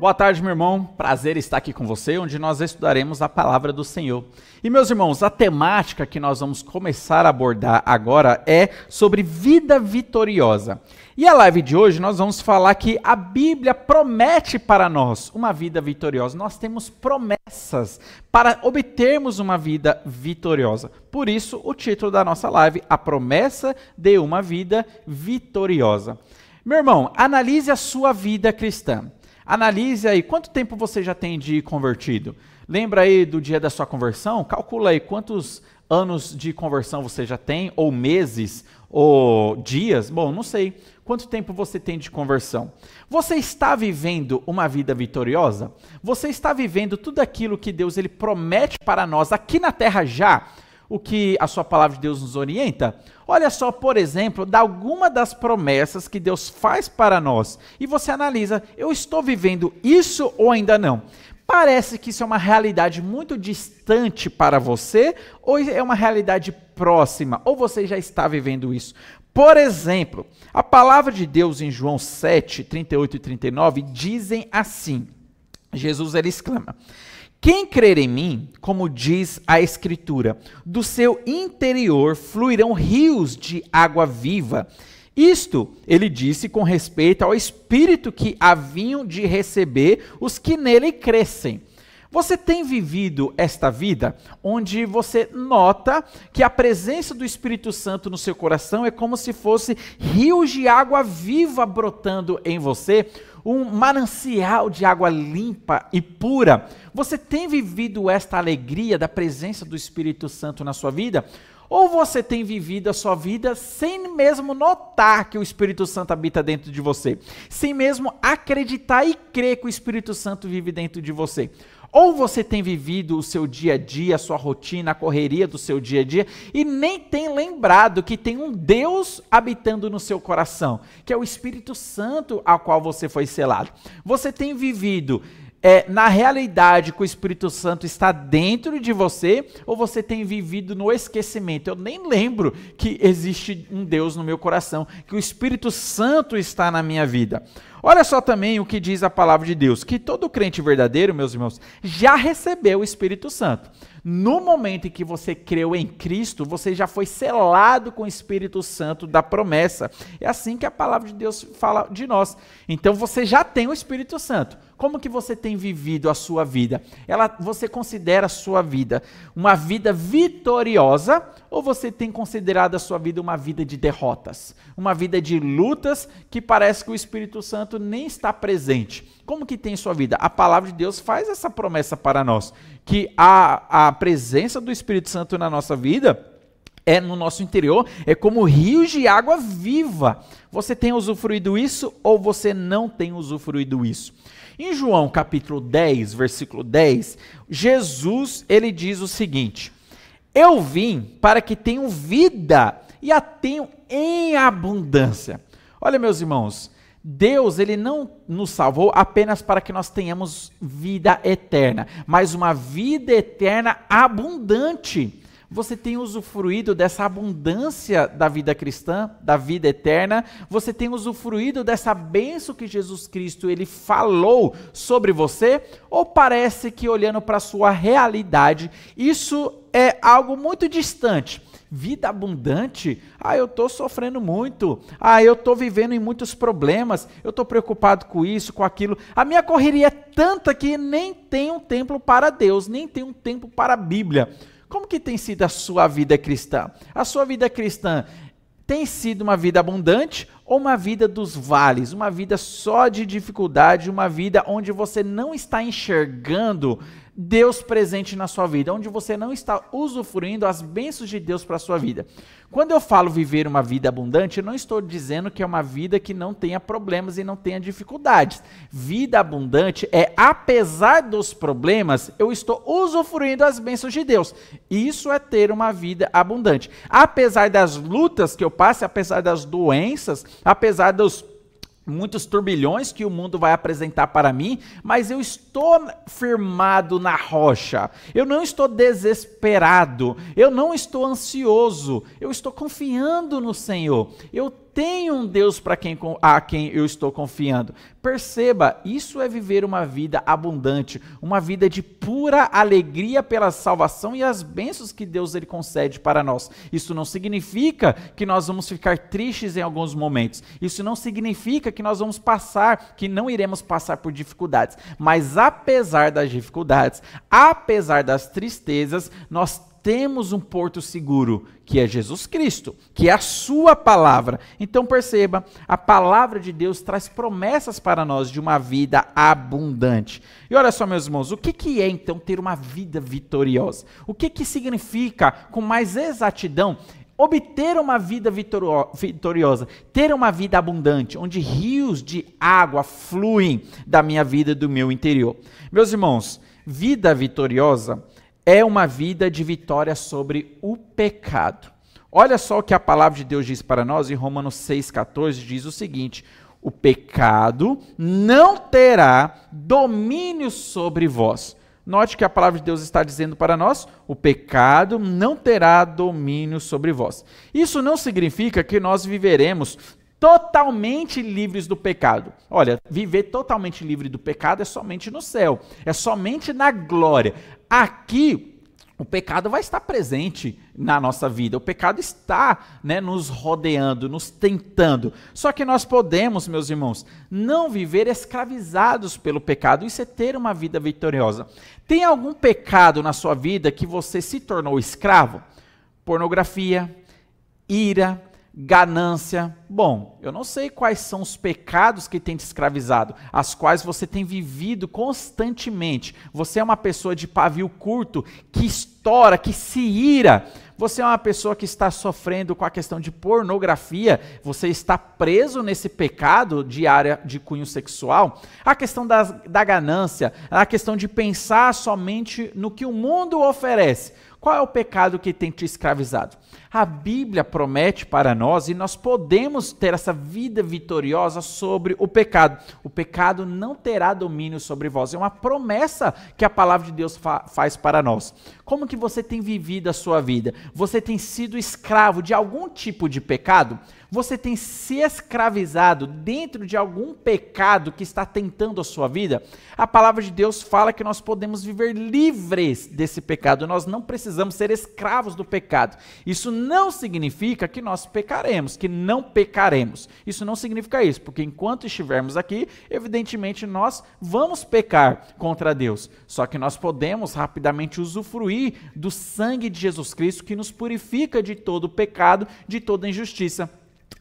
Boa tarde, meu irmão. Prazer estar aqui com você, onde nós estudaremos a palavra do Senhor. E, meus irmãos, a temática que nós vamos começar a abordar agora é sobre vida vitoriosa. E a live de hoje nós vamos falar que a Bíblia promete para nós uma vida vitoriosa. Nós temos promessas para obtermos uma vida vitoriosa. Por isso, o título da nossa live, A Promessa de uma Vida Vitoriosa. Meu irmão, analise a sua vida cristã. Analise aí, quanto tempo você já tem de convertido? Lembra aí do dia da sua conversão? Calcula aí quantos anos de conversão você já tem, ou meses, ou dias. Bom, não sei. Quanto tempo você tem de conversão? Você está vivendo uma vida vitoriosa? Você está vivendo tudo aquilo que Deus ele promete para nós aqui na terra já? O que a sua palavra de Deus nos orienta? Olha só, por exemplo, dá alguma das promessas que Deus faz para nós e você analisa, eu estou vivendo isso ou ainda não? Parece que isso é uma realidade muito distante para você ou é uma realidade próxima? Ou você já está vivendo isso? Por exemplo, a palavra de Deus em João 7, 38 e 39 dizem assim, Jesus ele exclama: quem crer em mim, como diz a Escritura, do seu interior fluirão rios de água viva. Isto ele disse com respeito ao Espírito que haviam de receber os que nele crescem. Você tem vivido esta vida onde você nota que a presença do Espírito Santo no seu coração é como se fosse rios de água viva brotando em você, um manancial de água limpa e pura. Você tem vivido esta alegria da presença do Espírito Santo na sua vida? Ou você tem vivido a sua vida sem mesmo notar que o Espírito Santo habita dentro de você? Sem mesmo acreditar e crer que o Espírito Santo vive dentro de você? Ou você tem vivido o seu dia a dia, a sua rotina, a correria do seu dia a dia e nem tem lembrado que tem um Deus habitando no seu coração, que é o Espírito Santo ao qual você foi selado. Você tem vivido na realidade que o Espírito Santo está dentro de você ou você tem vivido no esquecimento? Eu nem lembro que existe um Deus no meu coração, que o Espírito Santo está na minha vida. Olha só também o que diz a palavra de Deus, que todo crente verdadeiro, meus irmãos, já recebeu o Espírito Santo. No momento em que você creu em Cristo, você já foi selado com o Espírito Santo da promessa. É assim que a palavra de Deus fala de nós. Então você já tem o Espírito Santo. Como que você tem vivido a sua vida? Você considera a sua vida uma vida vitoriosa ou você tem considerado a sua vida uma vida de derrotas? Uma vida de lutas que parece que o Espírito Santo nem está presente. Como que tem sua vida? A palavra de Deus faz essa promessa para nós, que a presença do Espírito Santo na nossa vida no nosso interior, é como rios de água viva. Você tem usufruído isso ou você não tem usufruído isso? Em João capítulo 10, versículo 10, Jesus ele diz o seguinte: eu vim para que tenham vida e a tenham em abundância. Olha, meus irmãos, Deus ele não nos salvou apenas para que nós tenhamos vida eterna, mas uma vida eterna abundante. Você tem usufruído dessa abundância da vida cristã, da vida eterna? Você tem usufruído dessa bênção que Jesus Cristo ele falou sobre você? Ou parece que olhando para a sua realidade, isso é algo muito distante? Vida abundante? Eu estou sofrendo muito. Eu estou vivendo em muitos problemas. Eu estou preocupado com isso, com aquilo. A minha correria é tanta que nem tenho tempo para Deus, nem tenho tempo para a Bíblia. Como que tem sido a sua vida cristã? A sua vida cristã tem sido uma vida abundante ou uma vida dos vales? Uma vida só de dificuldade, uma vida onde você não está enxergando Deus presente na sua vida, onde você não está usufruindo as bênçãos de Deus para a sua vida. Quando eu falo viver uma vida abundante, eu não estou dizendo que é uma vida que não tenha problemas e não tenha dificuldades. Vida abundante é, apesar dos problemas, eu estou usufruindo as bênçãos de Deus. Isso é ter uma vida abundante. Apesar das lutas que eu passo, apesar das doenças, apesar dos muitos turbilhões que o mundo vai apresentar para mim, mas eu estou firmado na rocha, eu não estou desesperado, eu não estou ansioso, eu estou confiando no Senhor, eu tenho um Deus a quem eu estou confiando. Perceba, isso é viver uma vida abundante, uma vida de pura alegria pela salvação e as bênçãos que Deus ele concede para nós. Isso não significa que nós vamos ficar tristes em alguns momentos. Isso não significa que nós vamos passar, que não iremos passar por dificuldades. Mas apesar das dificuldades, apesar das tristezas, nós temos um porto seguro, que é Jesus Cristo, que é a sua palavra. Então perceba, a palavra de Deus traz promessas para nós de uma vida abundante. E olha só, meus irmãos, o que é então ter uma vida vitoriosa? O que significa, com mais exatidão, obter uma vida vitoriosa, ter uma vida abundante, onde rios de água fluem da minha vida e do meu interior? Meus irmãos, vida vitoriosa é uma vida de vitória sobre o pecado. Olha só o que a palavra de Deus diz para nós em Romanos 6,14, diz o seguinte: o pecado não terá domínio sobre vós. Note que a palavra de Deus está dizendo para nós: o pecado não terá domínio sobre vós. Isso não significa que nós viveremos totalmente livres do pecado. Olha, viver totalmente livre do pecado é somente no céu, é somente na glória. Aqui, o pecado vai estar presente na nossa vida, o pecado está, nos rodeando, nos tentando. Só que nós podemos, meus irmãos, não viver escravizados pelo pecado, isso é ter uma vida vitoriosa. Tem algum pecado na sua vida que você se tornou escravo? Pornografia, ira, ganância. Bom, eu não sei quais são os pecados que têm te escravizado, as quais você tem vivido constantemente. Você é uma pessoa de pavio curto, que estoura, que se ira. Você é uma pessoa que está sofrendo com a questão de pornografia, você está preso nesse pecado de área de cunho sexual. A questão da ganância, a questão de pensar somente no que o mundo oferece. Qual é o pecado que tem te escravizado? A Bíblia promete para nós, e nós podemos ter essa vida vitoriosa sobre o pecado. O pecado não terá domínio sobre vós. É uma promessa que a palavra de Deus faz para nós. Como que você tem vivido a sua vida? Você tem sido escravo de algum tipo de pecado? Você tem se escravizado dentro de algum pecado que está tentando a sua vida? A palavra de Deus fala que nós podemos viver livres desse pecado. Nós não precisamos ser escravos do pecado. Isso não significa que nós pecaremos, que não pecaremos. Isso não significa isso, porque enquanto estivermos aqui, evidentemente nós vamos pecar contra Deus. Só que nós podemos rapidamente usufruir do sangue de Jesus Cristo, que nos purifica de todo pecado, de toda injustiça.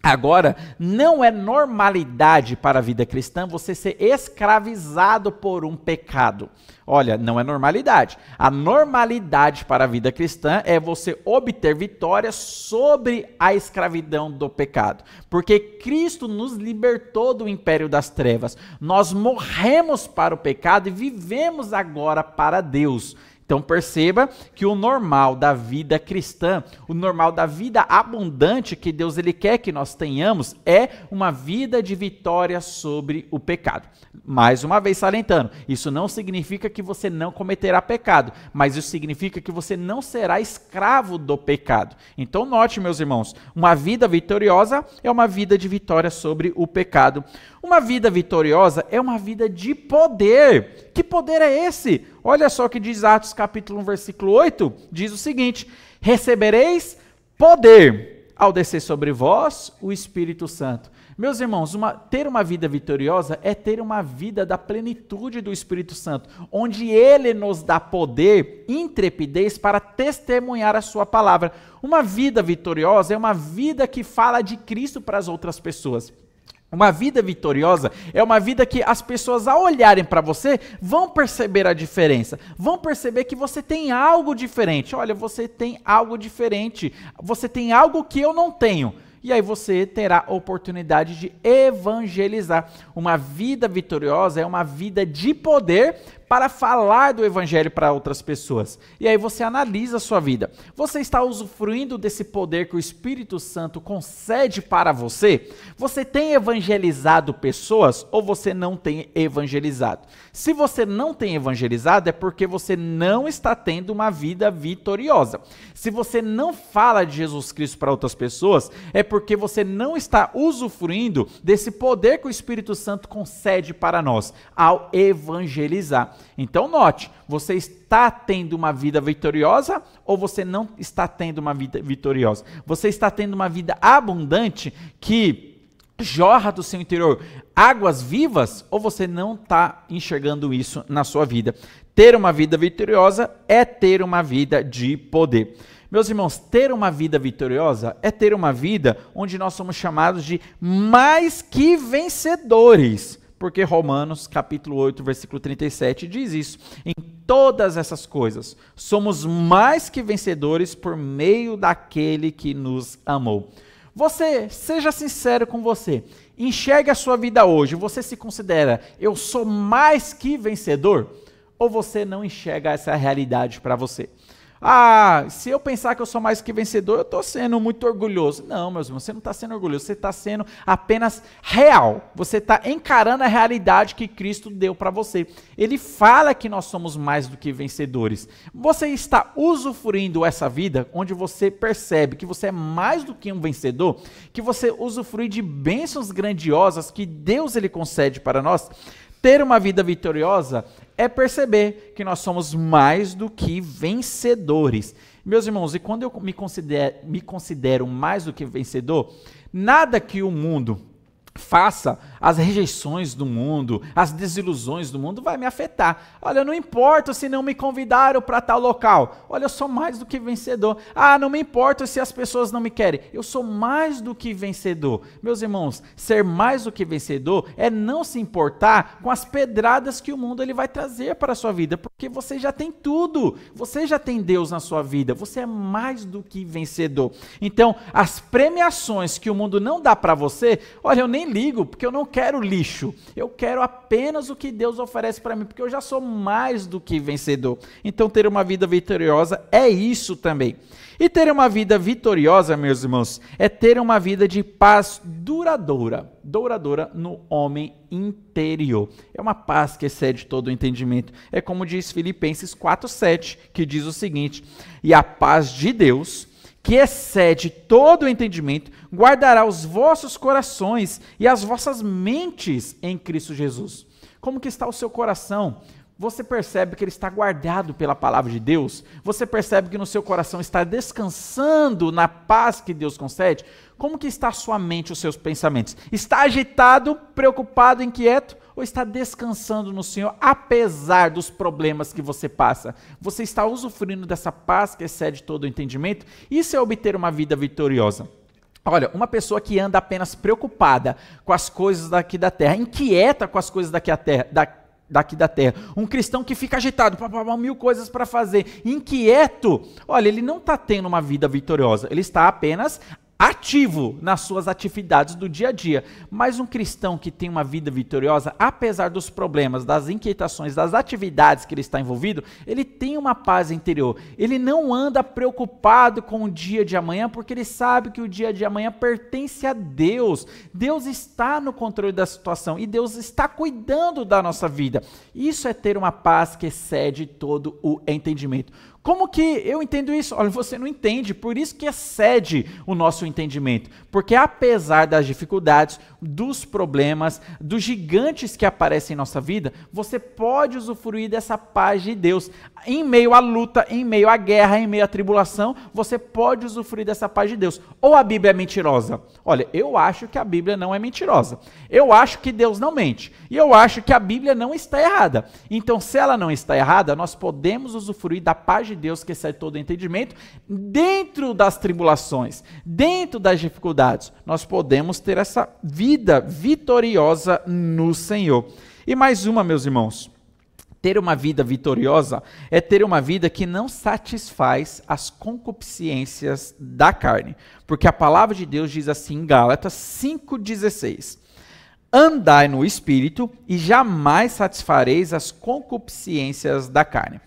Agora, não é normalidade para a vida cristã você ser escravizado por um pecado. Olha, não é normalidade. A normalidade para a vida cristã é você obter vitória sobre a escravidão do pecado. Porque Cristo nos libertou do império das trevas. Nós morremos para o pecado e vivemos agora para Deus. Então perceba que o normal da vida cristã, o normal da vida abundante que Deus ele quer que nós tenhamos é uma vida de vitória sobre o pecado. Mais uma vez salientando, isso não significa que você não cometerá pecado, mas isso significa que você não será escravo do pecado. Então note, meus irmãos, uma vida vitoriosa é uma vida de vitória sobre o pecado. Uma vida vitoriosa é uma vida de poder. Que poder é esse? Olha só o que diz Atos capítulo 1, versículo 8, diz o seguinte: recebereis poder ao descer sobre vós o Espírito Santo. Meus irmãos, ter uma vida vitoriosa é ter uma vida da plenitude do Espírito Santo, onde Ele nos dá poder, intrepidez para testemunhar a sua palavra. Uma vida vitoriosa é uma vida que fala de Cristo para as outras pessoas. Uma vida vitoriosa é uma vida que as pessoas, ao olharem para você, vão perceber a diferença, vão perceber que você tem algo diferente. Olha, você tem algo diferente, você tem algo que eu não tenho. E aí você terá a oportunidade de evangelizar. Uma vida vitoriosa é uma vida de poder para falar do evangelho para outras pessoas. E aí você analisa a sua vida. Você está usufruindo desse poder que o Espírito Santo concede para você? Você tem evangelizado pessoas ou você não tem evangelizado? Se você não tem evangelizado, é porque você não está tendo uma vida vitoriosa. Se você não fala de Jesus Cristo para outras pessoas, é porque você não está usufruindo desse poder que o Espírito Santo concede para nós ao evangelizar. Então note, você está tendo uma vida vitoriosa ou você não está tendo uma vida vitoriosa? Você está tendo uma vida abundante que jorra do seu interior águas vivas ou você não está enxergando isso na sua vida? Ter uma vida vitoriosa é ter uma vida de poder. Meus irmãos, ter uma vida vitoriosa é ter uma vida onde nós somos chamados de mais que vencedores. Porque Romanos, capítulo 8, versículo 37, diz isso. Em todas essas coisas, somos mais que vencedores por meio daquele que nos amou. Você, seja sincero com você, enxergue a sua vida hoje, você se considera, eu sou mais que vencedor? Ou você não enxerga essa realidade para você? Ah, se eu pensar que eu sou mais que vencedor, eu estou sendo muito orgulhoso. Não, meus irmãos, você não está sendo orgulhoso, você está sendo apenas real. Você está encarando a realidade que Cristo deu para você. Ele fala que nós somos mais do que vencedores. Você está usufruindo essa vida onde você percebe que você é mais do que um vencedor, que você usufrui de bênçãos grandiosas que Deus ele concede para nós. Ter uma vida vitoriosa é perceber que nós somos mais do que vencedores. Meus irmãos, e quando eu me considero mais do que vencedor, nada que o mundo faça, as rejeições do mundo, as desilusões do mundo vai me afetar. Olha, não importa se não me convidaram para tal local. Olha, eu sou mais do que vencedor. Ah, não me importa se as pessoas não me querem. Eu sou mais do que vencedor. Meus irmãos, ser mais do que vencedor é não se importar com as pedradas que o mundo ele vai trazer para a sua vida, porque você já tem tudo. Você já tem Deus na sua vida. Você é mais do que vencedor. Então, as premiações que o mundo não dá para você, olha, eu nem ligo, porque eu não quero lixo. Eu quero apenas o que Deus oferece para mim, porque eu já sou mais do que vencedor. Então, ter uma vida vitoriosa é isso também. E ter uma vida vitoriosa, meus irmãos, é ter uma vida de paz duradoura no homem interior. É uma paz que excede todo o entendimento. É como diz Filipenses 4:7, que diz o seguinte: e a paz de Deus, que excede todo o entendimento, guardará os vossos corações e as vossas mentes em Cristo Jesus. Como que está o seu coração? Você percebe que ele está guardado pela palavra de Deus? Você percebe que no seu coração está descansando na paz que Deus concede? Como que está a sua mente, os seus pensamentos? Está agitado, preocupado, inquieto? Ou está descansando no Senhor, apesar dos problemas que você passa? Você está usufruindo dessa paz que excede todo o entendimento? Isso é obter uma vida vitoriosa. Olha, uma pessoa que anda apenas preocupada com as coisas daqui da terra, inquieta com as coisas daqui da terra, um cristão que fica agitado, mil coisas para fazer, inquieto, olha, ele não está tendo uma vida vitoriosa, ele está apenas ativo nas suas atividades do dia a dia. Mas um cristão que tem uma vida vitoriosa, apesar dos problemas, das inquietações, das atividades que ele está envolvido, ele tem uma paz interior. Ele não anda preocupado com o dia de amanhã, porque ele sabe que o dia de amanhã pertence a Deus. Deus está no controle da situação e Deus está cuidando da nossa vida. Isso é ter uma paz que excede todo o entendimento. Como que eu entendo isso? Olha, você não entende, por isso que excede o nosso entendimento. Porque apesar das dificuldades, dos problemas, dos gigantes que aparecem em nossa vida, você pode usufruir dessa paz de Deus. Em meio à luta, em meio à guerra, em meio à tribulação, você pode usufruir dessa paz de Deus. Ou a Bíblia é mentirosa? Olha, eu acho que a Bíblia não é mentirosa. Eu acho que Deus não mente. E eu acho que a Bíblia não está errada. Então, se ela não está errada, nós podemos usufruir da paz de Deus que excede todo entendimento, dentro das tribulações, dentro das dificuldades, nós podemos ter essa vida vitoriosa no Senhor. E mais uma, meus irmãos, ter uma vida vitoriosa é ter uma vida que não satisfaz as concupiscências da carne, porque a palavra de Deus diz assim em Gálatas 5,16, Andai no Espírito e jamais satisfareis as concupiscências da carne.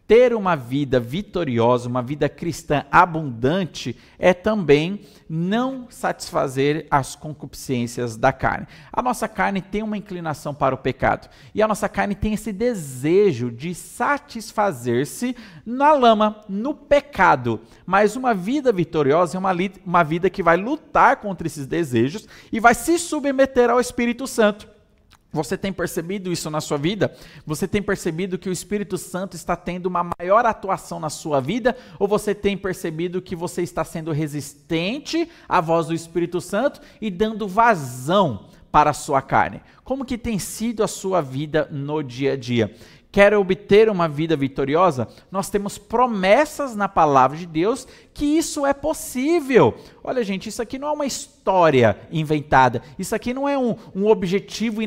Ter uma vida vitoriosa, uma vida cristã abundante, é também não satisfazer as concupiscências da carne. A nossa carne tem uma inclinação para o pecado. E a nossa carne tem esse desejo de satisfazer-se na lama, no pecado. Mas uma vida vitoriosa é uma vida que vai lutar contra esses desejos e vai se submeter ao Espírito Santo. Você tem percebido isso na sua vida? Você tem percebido que o Espírito Santo está tendo uma maior atuação na sua vida? Ou você tem percebido que você está sendo resistente à voz do Espírito Santo e dando vazão para a sua carne? Como que tem sido a sua vida no dia a dia? Quer obter uma vida vitoriosa? Nós temos promessas na palavra de Deus que isso é possível. Olha, gente, isso aqui não é uma história inventada. Isso aqui não é um objetivo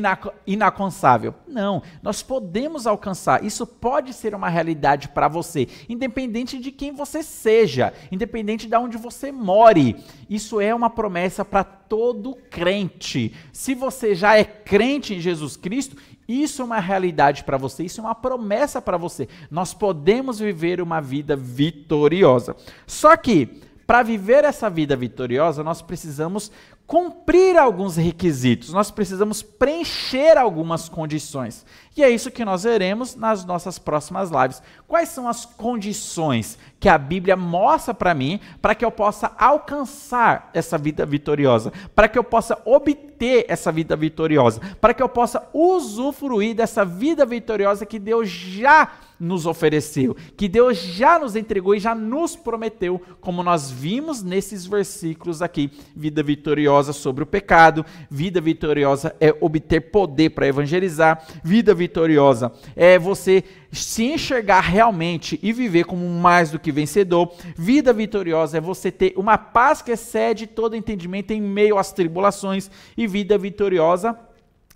inalcançável. Não, nós podemos alcançar. Isso pode ser uma realidade para você, independente de quem você seja, independente de onde você more. Isso é uma promessa para todo crente. Se você já é crente em Jesus Cristo, isso é uma realidade para você, isso é uma promessa para você. Nós podemos viver uma vida vitoriosa. Só que, para viver essa vida vitoriosa, nós precisamos cumprir alguns requisitos, nós precisamos preencher algumas condições. E é isso que nós veremos nas nossas próximas lives. Quais são as condições que a Bíblia mostra para mim, para que eu possa alcançar essa vida vitoriosa, para que eu possa obter essa vida vitoriosa, para que eu possa usufruir dessa vida vitoriosa que Deus já nos ofereceu, que Deus já nos entregou e já nos prometeu, como nós vimos nesses versículos aqui. Vida vitoriosa sobre o pecado, vida vitoriosa é obter poder para evangelizar, vida vitoriosa é você se enxergar realmente e viver como mais do que vencedor. Vida vitoriosa é você ter uma paz que excede todo entendimento em meio às tribulações. E vida vitoriosa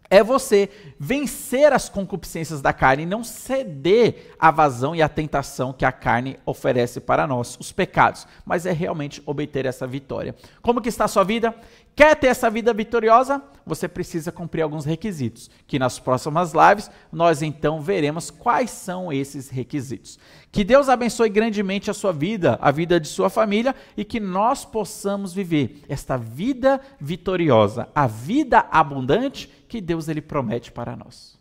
é você vencer as concupiscências da carne e não ceder à vazão e à tentação que a carne oferece para nós, os pecados, mas é realmente obter essa vitória. Como que está a sua vida? Quer ter essa vida vitoriosa? Você precisa cumprir alguns requisitos, que nas próximas lives nós então veremos quais são esses requisitos. Que Deus abençoe grandemente a sua vida, a vida de sua família, e que nós possamos viver esta vida vitoriosa, a vida abundante que Deus ele promete para nós.